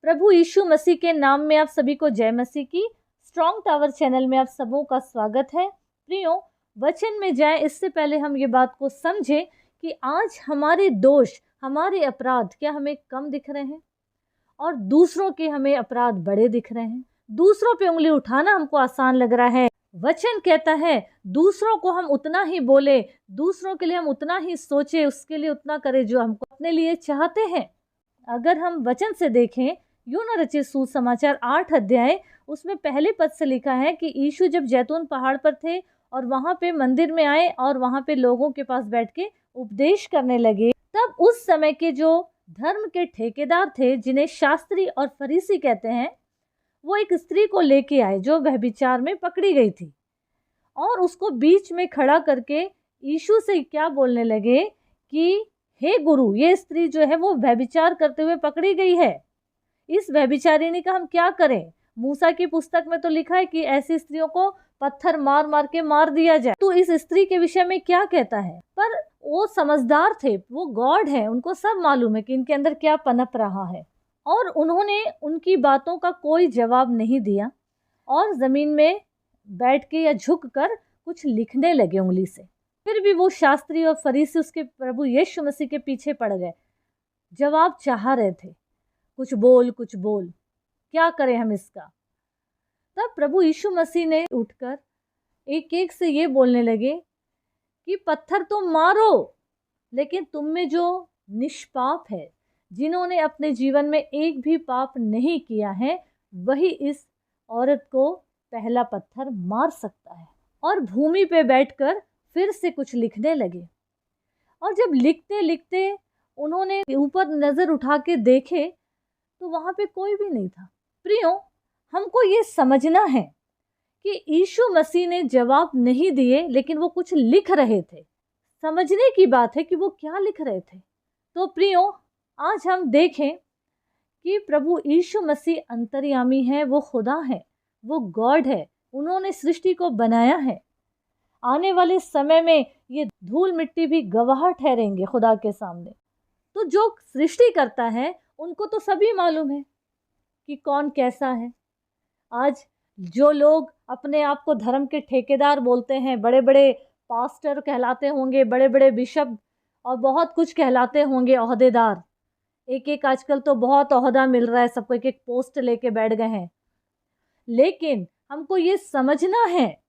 प्रभु यीशु मसीह के नाम में आप सभी को जय मसीह की। स्ट्रॉन्ग टावर चैनल में आप सबों का स्वागत है। प्रियो, वचन में जाए इससे पहले हम ये बात को समझें कि आज हमारे दोष, हमारे अपराध क्या हमें कम दिख रहे हैं और दूसरों के हमें अपराध बड़े दिख रहे हैं। दूसरों पे उंगली उठाना हमको आसान लग रहा है। वचन कहता है दूसरों को हम उतना ही बोले, दूसरों के लिए हम उतना ही सोचे, उसके लिए उतना करें जो हमको अपने लिए चाहते हैं। अगर हम वचन से देखें, यूना रचित सुसमाचार 8 अध्याय उसमें पहले पद से लिखा है कि यीशु जब जैतून पहाड़ पर थे और वहाँ पे मंदिर में आए और वहाँ पे लोगों के पास बैठ के उपदेश करने लगे, तब उस समय के जो धर्म के ठेकेदार थे, जिन्हें शास्त्री और फरीसी कहते हैं, वो एक स्त्री को लेके आए जो व्यभिचार में पकड़ी गई थी और उसको बीच में खड़ा करके यीशु से क्या बोलने लगे कि हे गुरु, ये स्त्री जो है वो व्यभिचार करते हुए पकड़ी गई है। इस व्यभिचारिणी का हम क्या करें? मूसा की पुस्तक में तो लिखा है कि ऐसी स्त्रियों को पत्थर मार मार के मार दिया जाए। तो इस स्त्री के विषय में क्या कहता है? पर वो समझदार थे, वो गॉड है, उनको सब मालूम है कि इनके अंदर क्या पनप रहा है और उन्होंने उनकी बातों का कोई जवाब नहीं दिया और ज़मीन में बैठ के या झुक कर कुछ लिखने लगे उंगली से। फिर भी वो शास्त्री और फरीसी उसके प्रभु यीशु मसीह के पीछे पड़ गए, जवाब चाह रहे थे, कुछ बोल कुछ बोल, क्या करें हम इसका। तब प्रभु यीशु मसीह ने उठकर एक एक से ये बोलने लगे कि पत्थर तो मारो, लेकिन तुम में जो निष्पाप है, जिन्होंने अपने जीवन में एक भी पाप नहीं किया है, वही इस औरत को पहला पत्थर मार सकता है। और भूमि पे बैठकर फिर से कुछ लिखने लगे और जब लिखते लिखते उन्होंने ऊपर नज़र उठा के देखे तो वहाँ पे कोई भी नहीं था। प्रियो, हमको ये समझना है कि यीशु मसीह ने जवाब नहीं दिए, लेकिन वो कुछ लिख रहे थे। समझने की बात है कि वो क्या लिख रहे थे। तो प्रियो, आज हम देखें कि प्रभु यीशु मसीह अंतर्यामी है, वो खुदा है, वो गॉड है, उन्होंने सृष्टि को बनाया है। आने वाले समय में ये धूल मिट्टी भी गवाह ठहरेंगे खुदा के सामने। तो जो सृष्टि करता है उनको तो सभी मालूम है कि कौन कैसा है। आज जो लोग अपने आप को धर्म के ठेकेदार बोलते हैं, बड़े बड़े पास्टर कहलाते होंगे, बड़े बड़े बिशप और बहुत कुछ कहलाते होंगे, ओहदेदार, एक एक आजकल तो बहुत ओहदा मिल रहा है सबको, एक एक पोस्ट लेके बैठ गए हैं। लेकिन हमको ये समझना है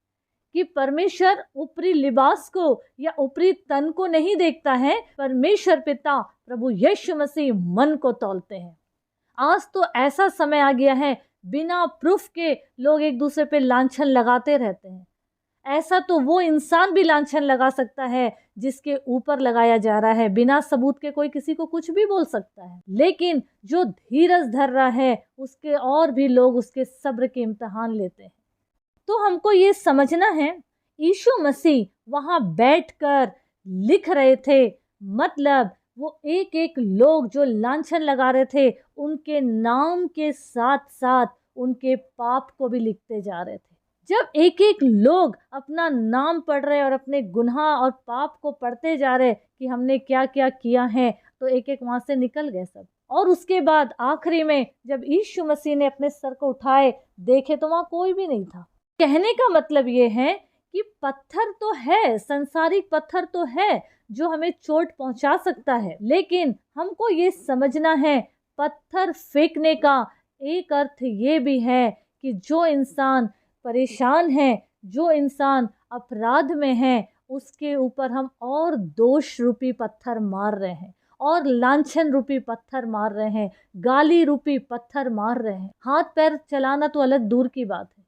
कि परमेश्वर ऊपरी लिबास को या ऊपरी तन को नहीं देखता है। परमेश्वर पिता प्रभु यीशु मसीह मन को तौलते हैं। आज तो ऐसा समय आ गया है, बिना प्रूफ के लोग एक दूसरे पे लांछन लगाते रहते हैं। ऐसा तो वो इंसान भी लांछन लगा सकता है जिसके ऊपर लगाया जा रहा है। बिना सबूत के कोई किसी को कुछ भी बोल सकता है, लेकिन जो धीरज धर रहा है उसके और भी लोग उसके सब्र के इम्तिहान लेते हैं। तो हमको ये समझना है, यीशु मसीह वहाँ बैठकर लिख रहे थे, मतलब वो एक एक लोग जो लांछन लगा रहे थे उनके नाम के साथ साथ उनके पाप को भी लिखते जा रहे थे। जब एक एक लोग अपना नाम पढ़ रहे और अपने गुनाह और पाप को पढ़ते जा रहे कि हमने क्या क्या किया है, तो एक एक वहाँ से निकल गए सब। और उसके बाद आखिरी में जब यीशु मसीह ने अपने सर को उठाए, देखे तो वहाँ कोई भी नहीं था। कहने का मतलब ये है कि पत्थर तो है, संसारिक पत्थर तो है जो हमें चोट पहुंचा सकता है, लेकिन हमको ये समझना है पत्थर फेंकने का एक अर्थ ये भी है कि जो इंसान परेशान है, जो इंसान अपराध में है, उसके ऊपर हम और दोष रूपी पत्थर मार रहे हैं और लांछन रूपी पत्थर मार रहे हैं, गाली रूपी पत्थर मार रहे हैं। हाथ पैर चलाना तो अलग दूर की बात है,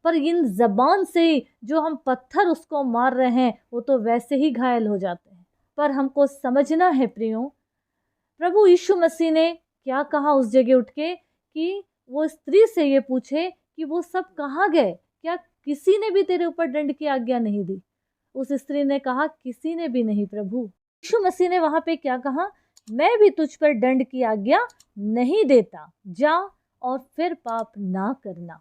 पर इन ज़बान से जो हम पत्थर उसको मार रहे हैं वो तो वैसे ही घायल हो जाते हैं। पर हमको समझना है प्रियो, प्रभु यीशु मसीह ने क्या कहा उस जगह उठ के कि वो स्त्री से ये पूछे कि वो सब कहाँ गए, क्या किसी ने भी तेरे ऊपर दंड की आज्ञा नहीं दी? उस स्त्री ने कहा किसी ने भी नहीं प्रभु। यीशु मसीह ने वहाँ पे क्या कहा? मैं भी तुझ पर दंड की आज्ञा नहीं देता, जा और फिर पाप ना करना।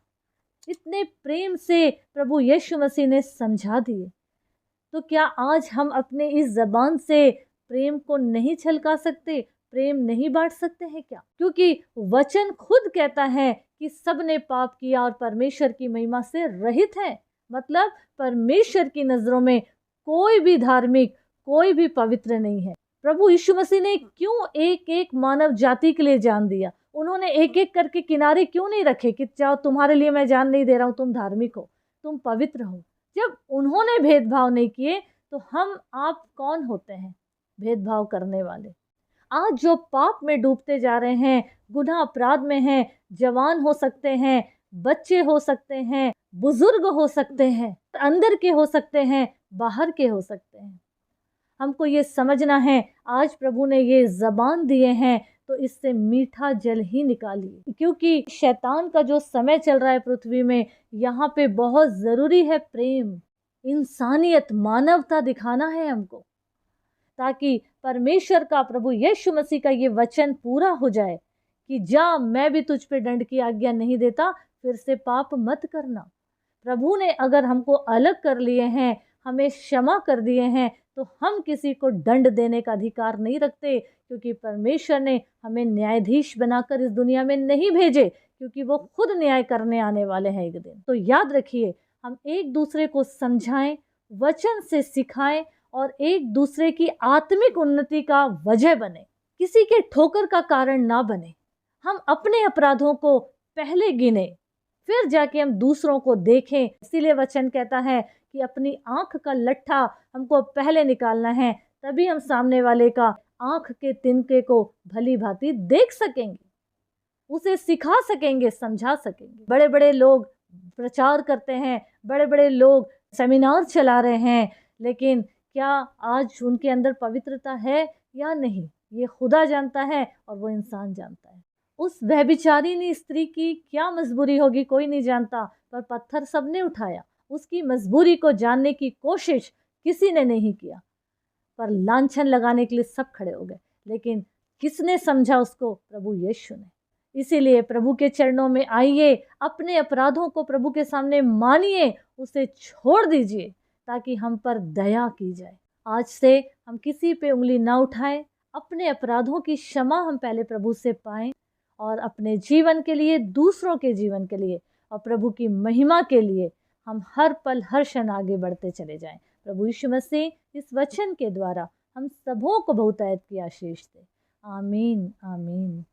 इतने प्रेम से प्रभु यीशु मसीह ने समझा दिए। तो क्या आज हम अपने इस ज़बान से प्रेम को नहीं छलका सकते? प्रेम नहीं बांट सकते हैं क्या? क्योंकि वचन खुद कहता है कि सब ने पाप किया और परमेश्वर की महिमा से रहित है। मतलब परमेश्वर की नज़रों में कोई भी धार्मिक, कोई भी पवित्र नहीं है। प्रभु यीशु मसीह ने क्यों एक एक मानव जाति के लिए जान दिया? उन्होंने एक एक करके किनारे क्यों नहीं रखे कि जाओ तुम्हारे लिए मैं जान नहीं दे रहा हूँ, तुम धार्मिक हो, तुम पवित्र हो। जब उन्होंने भेदभाव नहीं किए तो हम आप कौन होते हैं भेदभाव करने वाले? आज जो पाप में डूबते जा रहे हैं, गुनाह अपराध में हैं, जवान हो सकते हैं, बच्चे हो सकते हैं, बुजुर्ग हो सकते हैं, अंदर के हो सकते हैं, बाहर के हो सकते हैं। हमको ये समझना है, आज प्रभु ने ये ज़बान दिए हैं तो इससे मीठा जल ही निकालिए, क्योंकि शैतान का जो समय चल रहा है पृथ्वी में, यहाँ पे बहुत ज़रूरी है प्रेम, इंसानियत, मानवता दिखाना है हमको, ताकि परमेश्वर का, प्रभु यीशु मसीह का ये वचन पूरा हो जाए कि जा, मैं भी तुझ पे दंड की आज्ञा नहीं देता, फिर से पाप मत करना। प्रभु ने अगर हमको अलग कर लिए हैं, हमें क्षमा कर दिए हैं, तो हम किसी को दंड देने का अधिकार नहीं रखते, क्योंकि परमेश्वर ने हमें न्यायाधीश बनाकर इस दुनिया में नहीं भेजे, क्योंकि वो खुद न्याय करने आने वाले हैं एक दिन। तो याद रखिए, हम एक दूसरे को समझाएं, वचन से सिखाएं और एक दूसरे की आत्मिक उन्नति का वजह बने, किसी के ठोकर का कारण ना बने। हम अपने अपराधों को पहले गिने, फिर जाके हम दूसरों को देखें। इसीलिए वचन कहता है कि अपनी आंख का लट्ठा हमको पहले निकालना है, तभी हम सामने वाले का आंख के तिनके को भली भांति देख सकेंगे, उसे सिखा सकेंगे, समझा सकेंगे। बड़े बड़े लोग प्रचार करते हैं, बड़े बड़े लोग सेमिनार चला रहे हैं, लेकिन क्या आज उनके अंदर पवित्रता है या नहीं, ये खुदा जानता है और वो इंसान जानता है। उस व्यभिचारिणी स्त्री की क्या मजबूरी होगी कोई नहीं जानता, पर पत्थर सबने उठाया। उसकी मजबूरी को जानने की कोशिश किसी ने नहीं किया, पर लांछन लगाने के लिए सब खड़े हो गए। लेकिन किसने समझा उसको? प्रभु यीशु ने। इसीलिए प्रभु के चरणों में आइए, अपने अपराधों को प्रभु के सामने मानिए, उसे छोड़ दीजिए, ताकि हम पर दया की जाए। आज से हम किसी पे उंगली ना उठाएं, अपने अपराधों की क्षमा हम पहले प्रभु से पाएं, और अपने जीवन के लिए, दूसरों के जीवन के लिए और प्रभु की महिमा के लिए हम हर पल हर क्षण आगे बढ़ते चले जाएं। प्रभु यीशु मसीह इस वचन के द्वारा हम सबों को बहुतायत की आशीष दे। आमीन, आमीन।